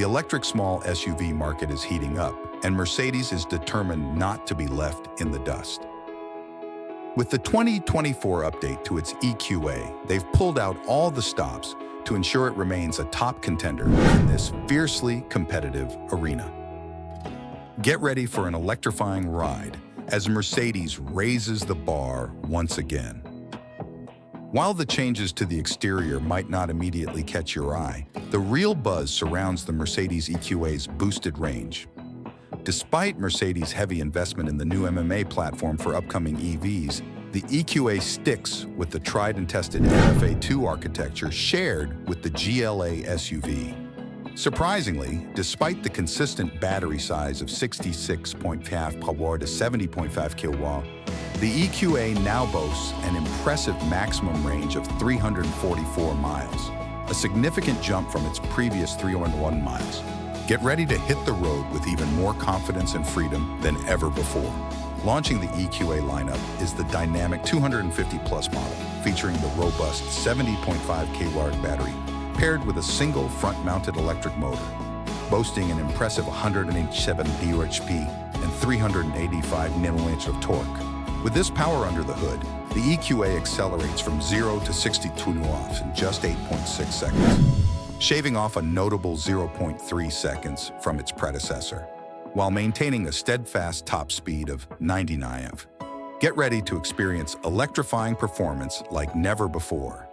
The electric small SUV market is heating up, and Mercedes is determined not to be left in the dust. With the 2024 update to its EQA, they've pulled out all the stops to ensure it remains a top contender in this fiercely competitive arena. Get ready for an electrifying ride as Mercedes raises the bar once again. While the changes to the exterior might not immediately catch your eye, the real buzz surrounds the Mercedes EQA's boosted range. Despite Mercedes' heavy investment in the new MMA platform for upcoming EVs, the EQA sticks with the tried-and-tested MFA2 architecture shared with the GLA SUV. Surprisingly, despite the consistent battery size of 66.5 kWh to 70.5 kWh, the EQA now boasts an impressive maximum range of 344 miles, a significant jump from its previous 301 miles. Get ready to hit the road with even more confidence and freedom than ever before. Launching the EQA lineup is the dynamic 250 Plus model, featuring the robust 70.5 kWh battery, paired with a single front-mounted electric motor, boasting an impressive 187 bhp and 385 Nm of torque. With this power under the hood, the EQA accelerates from 0 to 62 knots in just 8.6 seconds, shaving off a notable 0.3 seconds from its predecessor, while maintaining a steadfast top speed of 90 km. Get ready to experience electrifying performance like never before.